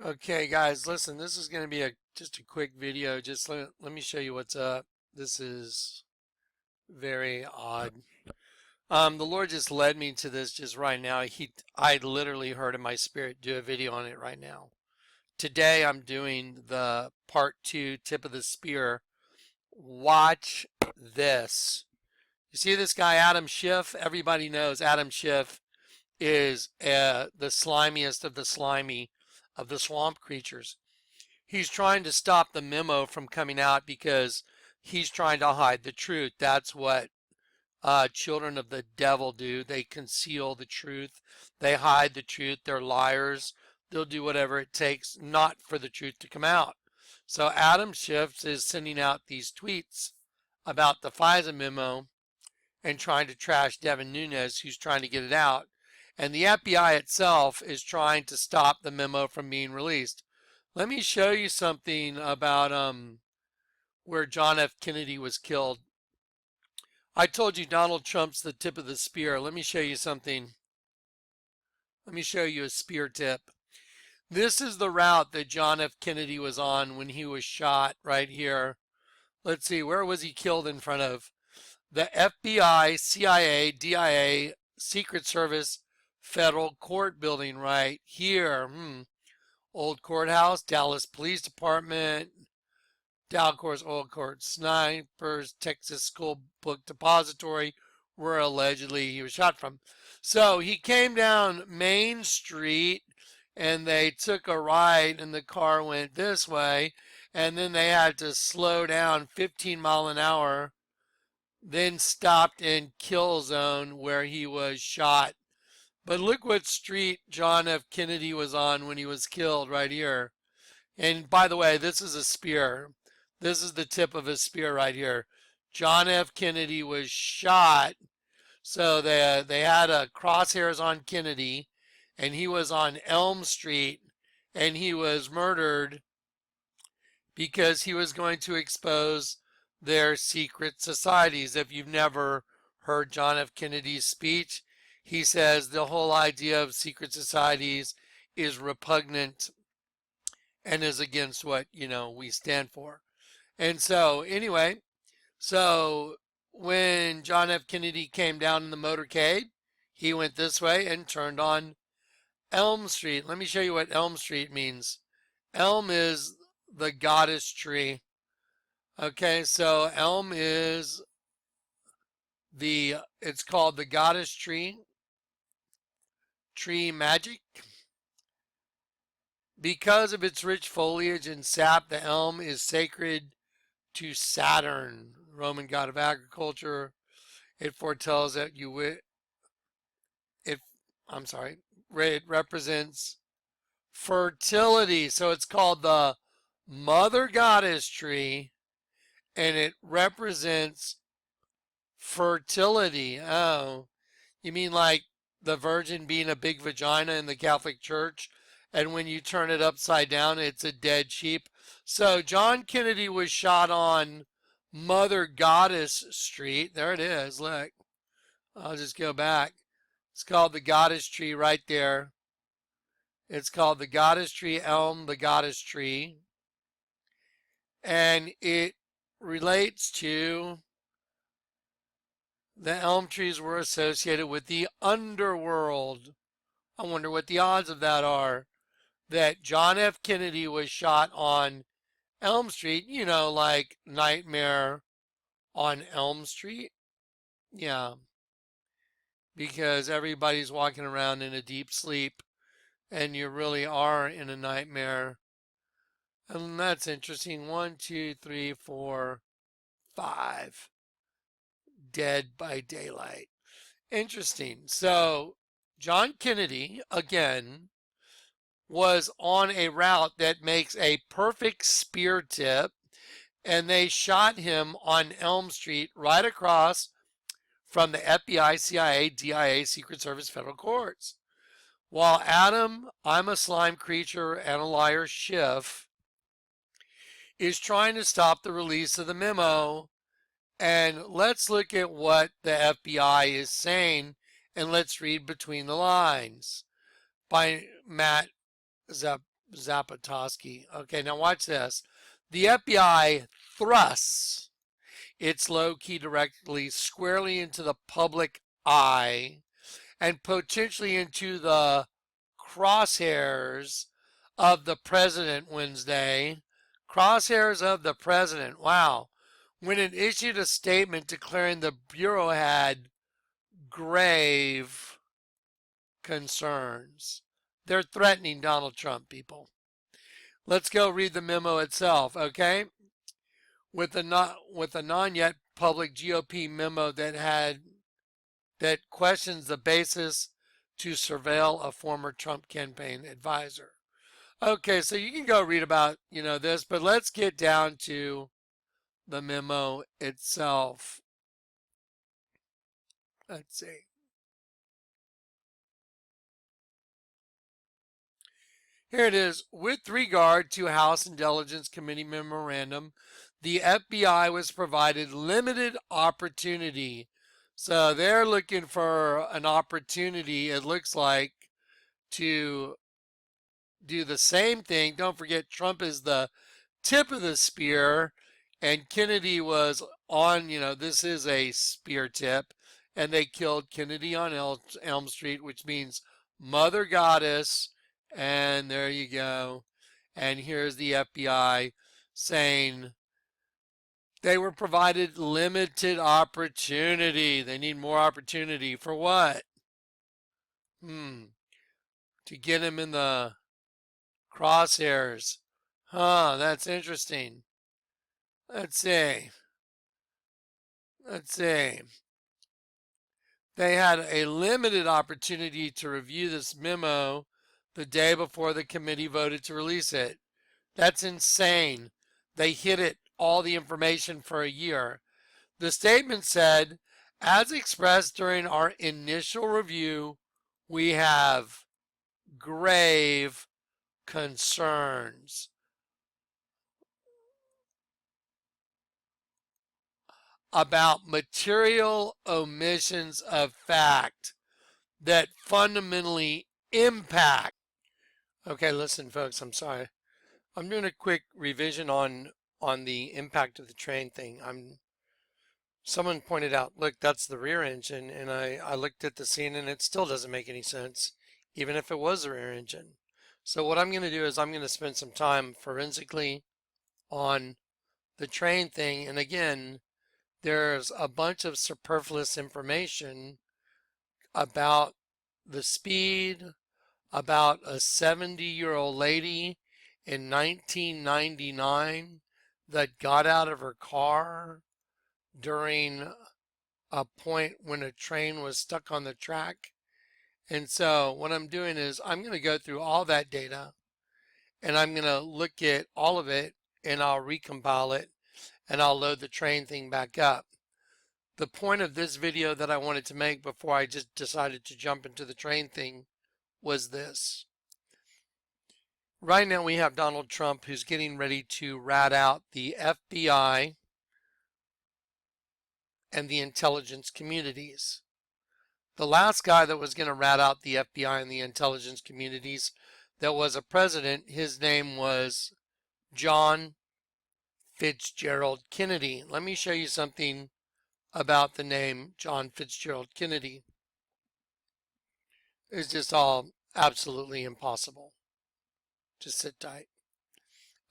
Okay, guys, listen, this is going to be just a quick video. Just let me show you what's up. This is very odd. The Lord just led me to this just right now. I literally heard in my spirit do a video on it right now. Today I'm doing the part 2 tip of the spear. Watch this. You see this guy, Adam Schiff? Everybody knows Adam Schiff is the slimiest of the slimy of the swamp creatures. He's trying to stop the memo from coming out because he's trying to hide the truth. That's what children of the devil do. They conceal the truth. They hide the truth. They're liars. They'll do whatever it takes not for the truth to come out. So Adam Schiff is sending out these tweets about the FISA memo and trying to trash Devin Nunes, who's trying to get it out. And the FBI itself is trying to stop the memo from being released. Let me show you something about where John F. Kennedy was killed. I told you Donald Trump's the tip of the spear. Let me show you something. Let me show you a spear tip. This is the route that John F. Kennedy was on when he was shot right here. Let's see, where was he killed in front of? The FBI, CIA, DIA, Secret Service, Federal Court building right here. Old courthouse, Dallas Police Department, Dalcourse Oil Court Snipers, Texas School Book Depository, where allegedly he was shot from. So he came down Main Street and they took a right and the car went this way, and then they had to slow down 15 mile an hour, then stopped in kill zone where he was shot. But look what street John F. Kennedy was on when he was killed right here. And by the way, this is a spear. This is the tip of a spear right here. John F. Kennedy was shot. So they had a crosshairs on Kennedy, and he was on Elm Street, and he was murdered because he was going to expose their secret societies. If you've never heard John F. Kennedy's speech, he says the whole idea of secret societies is repugnant and is against what, we stand for. And so, anyway, so when John F. Kennedy came down in the motorcade, he went this way and turned on Elm Street. Let me show you what Elm Street means. Elm is the goddess tree. Okay, so elm is it's called the goddess tree magic. Because of its rich foliage and sap, the elm is sacred to Saturn, Roman god of agriculture. It foretells that it represents fertility. So it's called the mother goddess tree, and it represents fertility. Oh, you mean like the Virgin being a big vagina in the Catholic Church, and when you turn it upside down, it's a dead sheep? So John Kennedy was shot on Mother Goddess Street. There it is. Look, I'll just go back. It's called the Goddess Tree right there. It's called the Goddess Tree Elm, the Goddess Tree. And it relates to the elm trees were associated with the underworld. I wonder what the odds of that are. That John F. Kennedy was shot on Elm Street, like Nightmare on Elm Street. Yeah, because everybody's walking around in a deep sleep and you really are in a nightmare. And that's interesting. 1, 2, 3, 4, 5. Dead by daylight. Interesting. So John Kennedy, again, was on a route that makes a perfect spear tip, and they shot him on Elm Street right across from the FBI, CIA, DIA, Secret Service, Federal Courts. While Adam, I'm a slime creature and a liar Schiff, is trying to stop the release of the memo. And let's look at what the FBI is saying, and let's read between the lines by Matt Zapotosky. Okay, now watch this. The FBI thrusts its low key directly squarely into the public eye and potentially into the crosshairs of the president Wednesday. Crosshairs of the president. Wow. When it issued a statement declaring the Bureau had grave concerns. They're threatening Donald Trump, people. Let's go read the memo itself, okay? With a non yet public GOP memo that questions the basis to surveil a former Trump campaign advisor. Okay, so you can go read about, this, but let's get down to the memo itself. Let's see. Here it is. With regard to House Intelligence Committee memorandum, the FBI was provided limited opportunity. So they're looking for an opportunity, it looks like, to do the same thing. Don't forget, Trump is the tip of the spear, and Kennedy was on, this is a spear tip, and they killed Kennedy on Elm Street, which means Mother Goddess, and there you go. And here's the FBI saying they were provided limited opportunity. They need more opportunity for what? To get him in the crosshairs. Huh, that's interesting. Let's see. They had a limited opportunity to review this memo the day before the committee voted to release it. That's insane. They hid it, all the information, for a year. The statement said, as expressed during our initial review, we have grave concerns about material omissions of fact that fundamentally impact. Okay, listen, folks, I'm sorry. I'm doing a quick revision on the impact of the train thing. Someone pointed out, look, that's the rear engine, and I looked at the scene and it still doesn't make any sense, even if it was the rear engine. So what I'm going to do is I'm going to spend some time forensically on the train thing, and again, there's a bunch of superfluous information about the speed, about a 70-year-old lady in 1999 that got out of her car during a point when a train was stuck on the track. And so what I'm doing is I'm going to go through all that data and I'm going to look at all of it and I'll recompile it and I'll load the train thing back up. The point of this video that I wanted to make before I just decided to jump into the train thing was this. Right now we have Donald Trump who's getting ready to rat out the FBI and the intelligence communities. The last guy that was going to rat out the FBI and the intelligence communities that was a president, his name was John Fitzgerald Kennedy. Let me show you something about the name John Fitzgerald Kennedy. It's just all absolutely impossible. Just sit tight.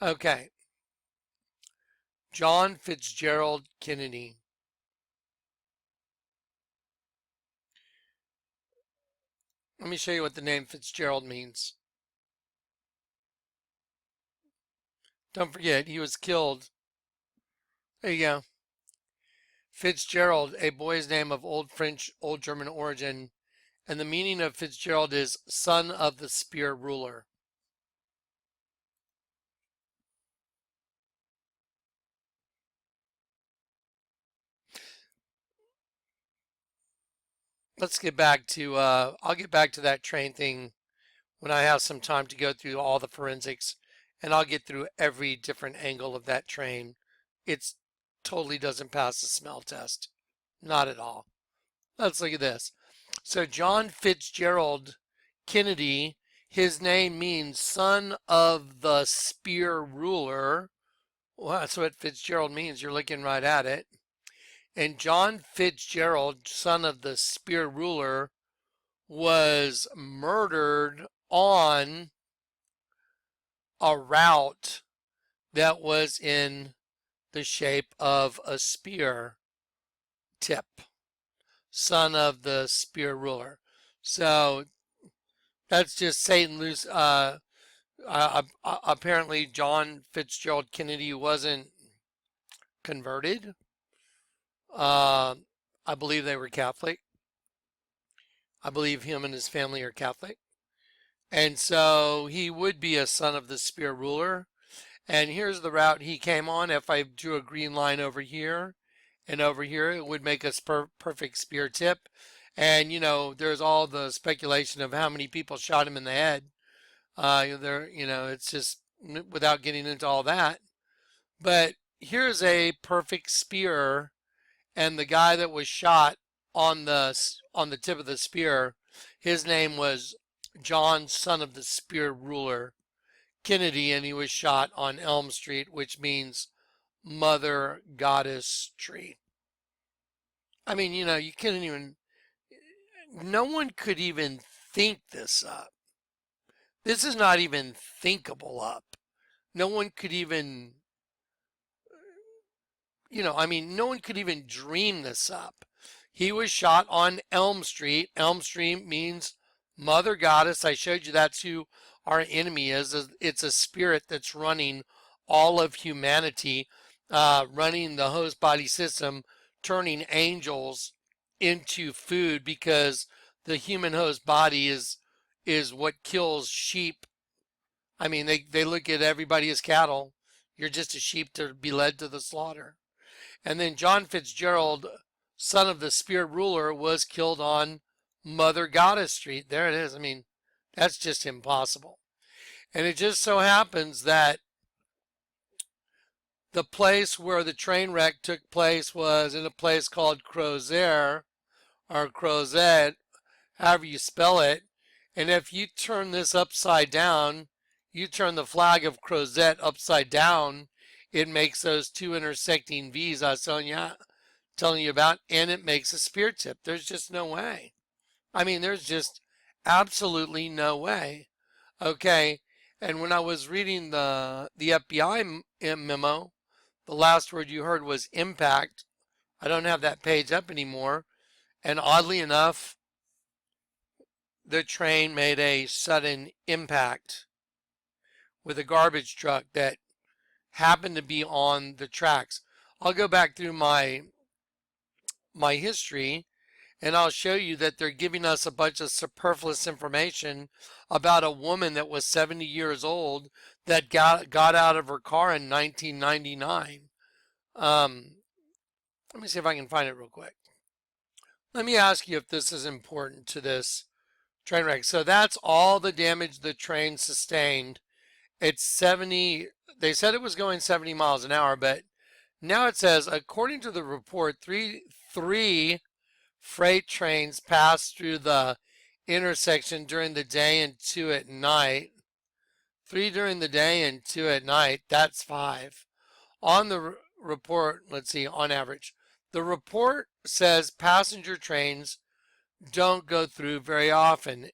Okay. John Fitzgerald Kennedy. Let me show you what the name Fitzgerald means. Don't forget, he was killed. There you go. Fitzgerald, a boy's name of Old French, Old German origin, and the meaning of Fitzgerald is son of the spear ruler. Let's get back to, I'll get back to that train thing when I have some time to go through all the forensics, and I'll get through every different angle of that train. It totally doesn't pass the smell test. Not at all. Let's look at this. So John Fitzgerald Kennedy, His name means son of the spear ruler. Well, that's what Fitzgerald means. You're looking right at it. And John Fitzgerald, son of the spear ruler, was murdered on a route that was in the shape of a spear tip, son of the spear ruler. So that's just Satan loose. Apparently, John Fitzgerald Kennedy wasn't converted. I believe they were Catholic. I believe him and his family are Catholic. And so he would be a son of the spear ruler. And here's the route he came on. If I drew a green line over here and over here, it would make a perfect spear tip. And, you know, there's all the speculation of how many people shot him in the head. It's just without getting into all that. But here's a perfect spear, and the guy that was shot on the tip of the spear, his name was John, son of the spear ruler Kennedy, and he was shot on Elm Street, which means Mother Goddess Tree. I mean, you know, you couldn't even, no one could even think this up. This is not even thinkable up. No one could even, no one could even dream this up. He was shot on Elm Street. Elm Street means Mother Goddess. I showed you that's who our enemy is. It's a spirit that's running all of humanity, running the host body system, turning angels into food, because the human host body is what kills sheep. I mean, they look at everybody as cattle. You're just a sheep to be led to the slaughter. And then John Fitzgerald, son of the spear ruler, was killed on Mother Goddess Street. There it is. I mean, that's just impossible. And it just so happens that the place where the train wreck took place was in a place called Crozet, or Crozet, however you spell it. And if you turn this upside down, you turn the flag of Crozet upside down, it makes those two intersecting V's I was telling you about, and it makes a spear tip. There's just no way. I mean, there's just absolutely no way. Okay, and when I was reading the FBI memo, the last word you heard was impact. I don't have that page up anymore. And oddly enough, the train made a sudden impact with a garbage truck that happened to be on the tracks. I'll go back through my history, and I'll show you that they're giving us a bunch of superfluous information about a woman that was 70 years old that got out of her car in 1999. Let me see if I can find it real quick. Let me ask you if this is important to this train wreck. So that's all the damage the train sustained. It's 70, they said it was going 70 miles an hour, but now it says, according to the report, three freight trains passed through the intersection during the day and 2 at night. 3 during the day and 2 at night, that's 5. On the report, let's see, on average, the report says passenger trains don't go through very often,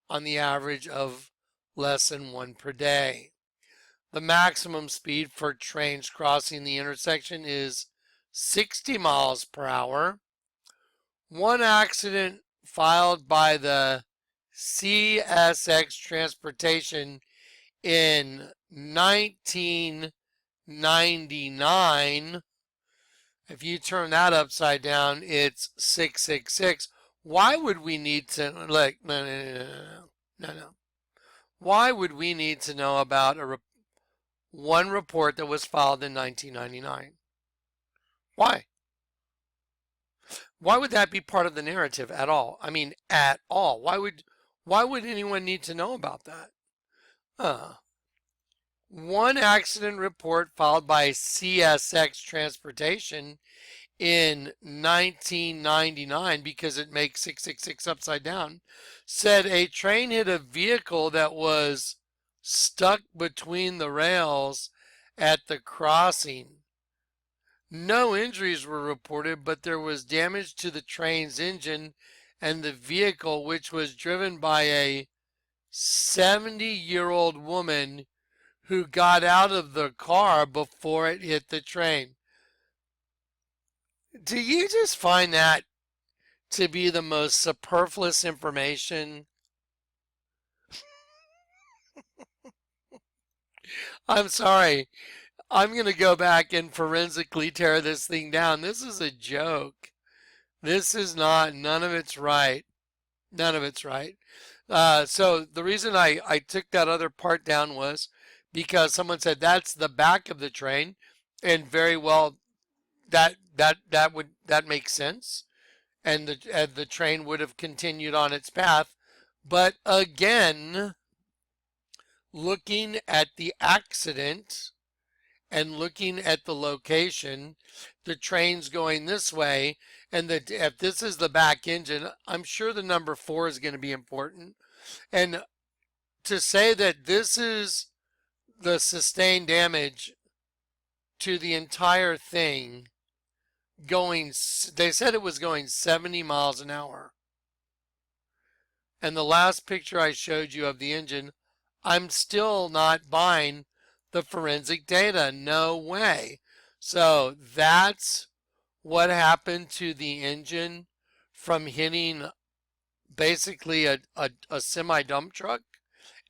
on the average of less than 1 per day. The maximum speed for trains crossing the intersection is 60 miles per hour. One accident filed by the CSX Transportation in 1999. If you turn that upside down, it's 666. Why would we need to, like, no. Why would we need to know about one report that was filed in 1999? Why? Why would that be part of the narrative at all? I mean, at all. Why would anyone need to know about that? One accident report filed by CSX Transportation in 1999, because it makes 666 upside down, said a train hit a vehicle that was stuck between the rails at the crossing. No injuries were reported, but there was damage to the train's engine and the vehicle, which was driven by a 70-year-old woman who got out of the car before it hit the train. Do you just find that to be the most superfluous information? I'm sorry. I'm going to go back and forensically tear this thing down. This is a joke. This is not, none of it's right. None of it's right. So the reason I took that other part down was because someone said that's the back of the train, and very well that makes sense, and the train would have continued on its path. But again, looking at the accident and looking at the location, the train's going this way, and if this is the back engine, I'm sure the number 4 is going to be important. And to say that this is the sustained damage to the entire thing going, they said it was going 70 miles an hour. And the last picture I showed you of the engine, I'm still not buying the forensic data. No way. So that's what happened to the engine from hitting basically a semi dump truck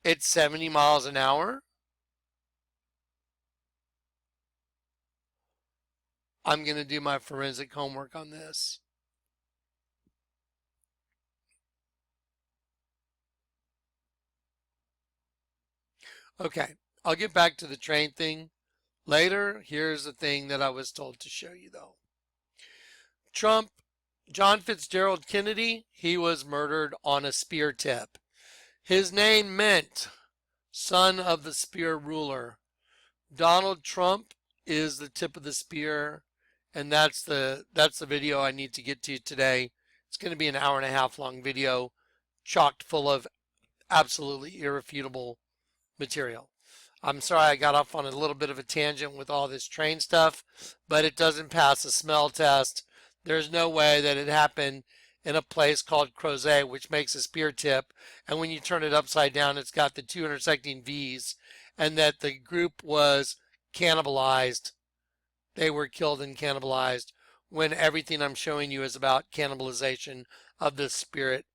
at 70 miles an hour. I'm going to do my forensic homework on this. Okay, I'll get back to the train thing later. Here's the thing that I was told to show you though. Trump, John Fitzgerald Kennedy, he was murdered on a spear tip. His name meant son of the spear ruler. Donald Trump is the tip of the spear, and that's the video I need to get to today. It's going to be an hour and a half long video, chocked full of absolutely irrefutable material. I'm sorry I got off on a little bit of a tangent with all this train stuff, but it doesn't pass a smell test. There's no way that it happened in a place called Crozet, which makes a spear tip, and when you turn it upside down, it's got the two intersecting V's, and that the group was cannibalized. They were killed and cannibalized, when everything I'm showing you is about cannibalization of the Spirit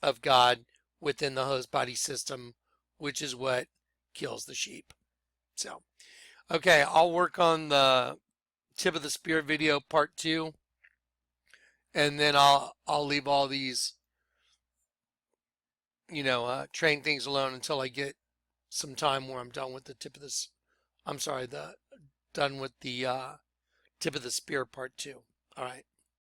of God within the host body system, which is what kills the sheep. So, okay, I'll work on the tip of the spear video part 2, and then I'll leave all these train things alone until I get some time where I'm done with the tip of this. I'm sorry, done with the tip of the spear part 2. All right.